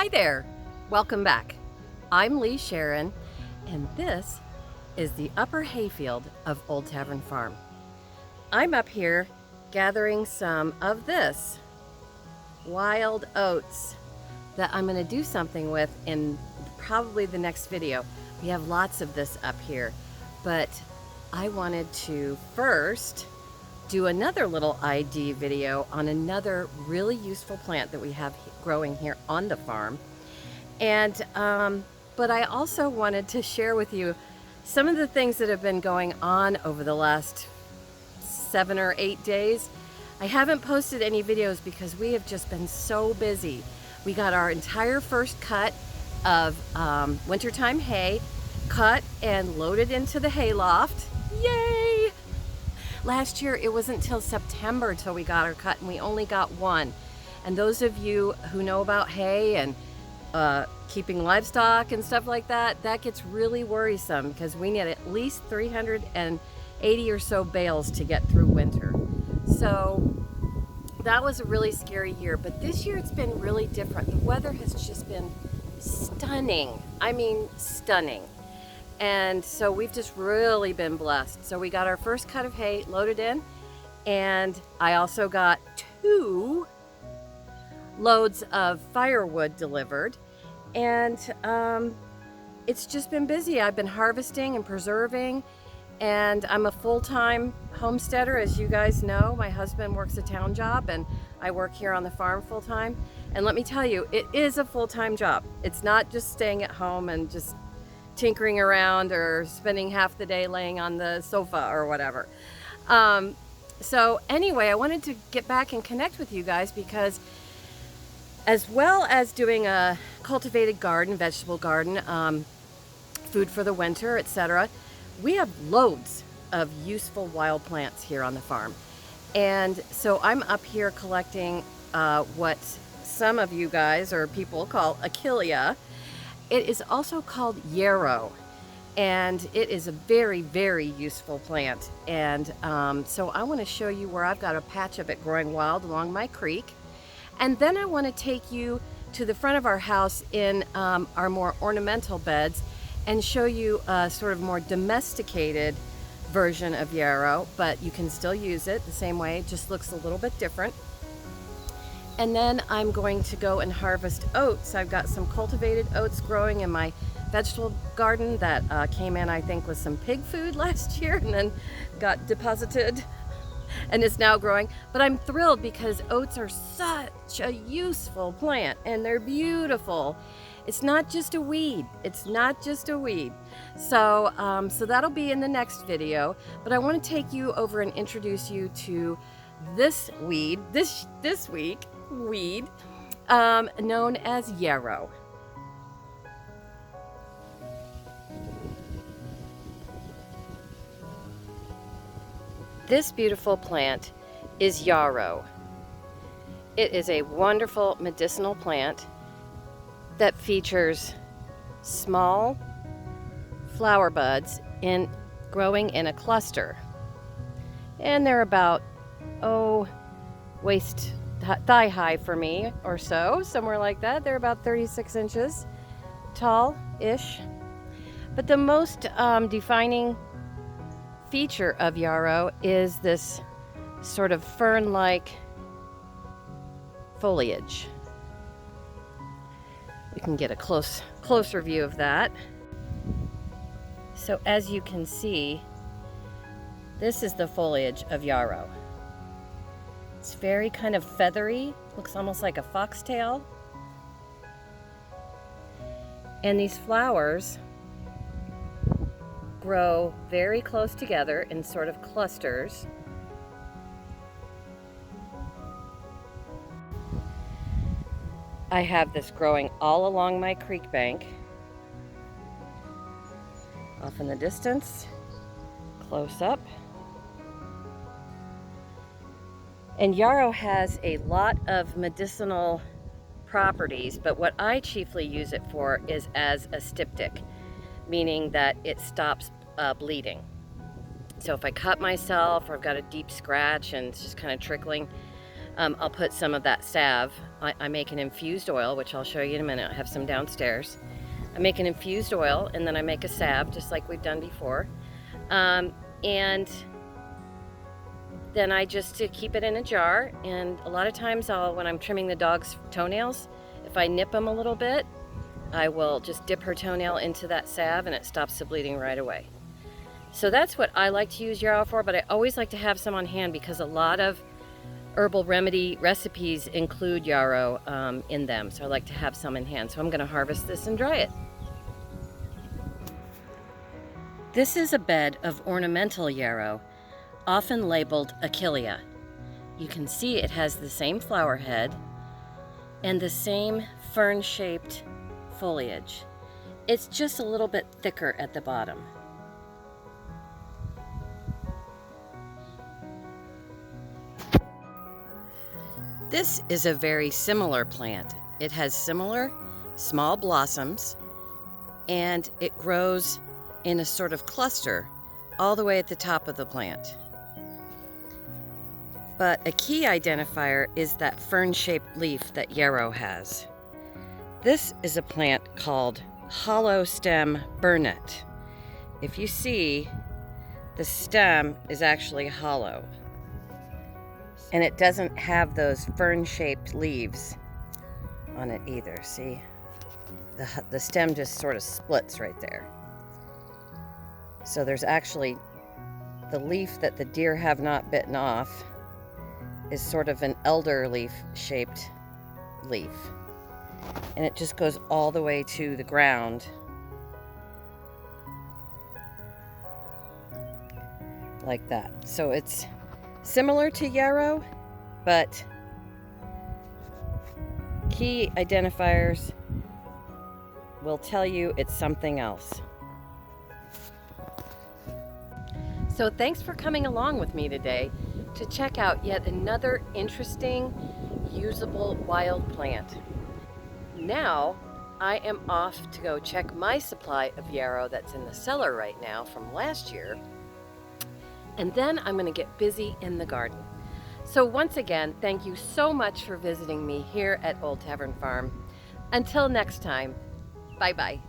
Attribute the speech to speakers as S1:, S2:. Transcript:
S1: Hi there, welcome back. I'm Lee Sharon, and this is the upper hayfield of Old Tavern Farm. I'm up here gathering some of this wild oats that I'm going to do something with in probably the next video. We have lots of this up here, but I wanted to first do another little ID video on another really useful plant that we have growing here on the farm. And but I also wanted to share with you some of the things that have been going on over the last 7 or 8 days. I haven't posted any videos because we have just been so busy. We got our entire first cut of wintertime hay cut and loaded into the hayloft. Yay! Last year it wasn't until September till we got our cut, and we only got one. And those of you who know about hay and keeping livestock and stuff like that, that gets really worrisome because we need at least 380 or so bales to get through winter. So that was a really scary year, but this year it's been really different. The weather has just been stunning. I mean, stunning. And so we've just really been blessed. So we got our first cut of hay loaded in, and I also got 2 loads of firewood delivered. And it's just been busy. I've been harvesting and preserving, and I'm a full-time homesteader, as you guys know. My husband works a town job, and I work here on the farm full-time. And let me tell you, it is a full-time job. It's not just staying at home and just tinkering around or spending half the day laying on the sofa or whatever. So anyway, I wanted to get back and connect with you guys because as well as doing a cultivated garden, vegetable garden, food for the winter, etc., we have loads of useful wild plants here on the farm. And so I'm up here collecting what some of you guys or people call achillea. It is also called yarrow, and it is a very, very useful plant. And so I want to show you where I've got a patch of it growing wild along my creek. And then I want to take you to the front of our house in our more ornamental beds and show you a sort of more domesticated version of yarrow, but you can still use it the same way. It just looks a little bit different. And then I'm going to go and harvest oats. I've got some cultivated oats growing in my vegetable garden that came in, I think, with some pig food last year and then got deposited and is now growing. But I'm thrilled because oats are such a useful plant and they're beautiful. It's not just a weed. It's not just a weed. So, so that'll be in the next video. But I want to take you over and introduce you to this weed, this week, weed known as yarrow. This beautiful plant is yarrow. It is a wonderful medicinal plant that features small flower buds growing in a cluster. And they're about, thigh high for me or so, somewhere like that. They're about 36 inches tall-ish. But the most defining feature of yarrow is this sort of fern-like foliage. We can get a closer view of that. So as you can see, this is the foliage of yarrow. It's very kind of feathery, looks almost like a foxtail. And these flowers grow very close together in sort of clusters. I have this growing all along my creek bank. Off in the distance, close up. And yarrow has a lot of medicinal properties, but what I chiefly use it for is as a styptic, meaning that it stops bleeding. So if I cut myself or I've got a deep scratch and it's just kind of trickling, I'll put some of that salve. I make an infused oil, which I'll show you in a minute. I have some downstairs. I make an infused oil, and then I make a salve, just like we've done before. And then I just keep it in a jar, and a lot of times when I'm trimming the dog's toenails, if I nip them a little bit, I will just dip her toenail into that salve and it stops the bleeding right away. So that's what I like to use Yarrow for, but I always like to have some on hand because a lot of herbal remedy recipes include Yarrow in them. So I like to have some in hand. So I'm gonna harvest this and dry it. This is a bed of ornamental Yarrow, often labeled Achillea. You can see it has the same flower head and the same fern-shaped foliage. It's just a little bit thicker at the bottom. This is a very similar plant. It has similar small blossoms, and it grows in a sort of cluster all the way at the top of the plant. But a key identifier is that fern-shaped leaf that Yarrow has. This is a plant called hollow stem burnet. If you see, the stem is actually hollow, and it doesn't have those fern-shaped leaves on it either. See, the stem just sort of splits right there. So there's actually the leaf that the deer have not bitten off is sort of an elder leaf shaped leaf, and it just goes all the way to the ground like that. So it's similar to Yarrow, but key identifiers will tell you it's something else. So thanks for coming along with me today to check out yet another interesting, usable wild plant. Now, I am off to go check my supply of Yarrow that's in the cellar right now from last year, and then I'm going to get busy in the garden. So once again, thank you so much for visiting me here at Old Tavern Farm. Until next time, bye-bye.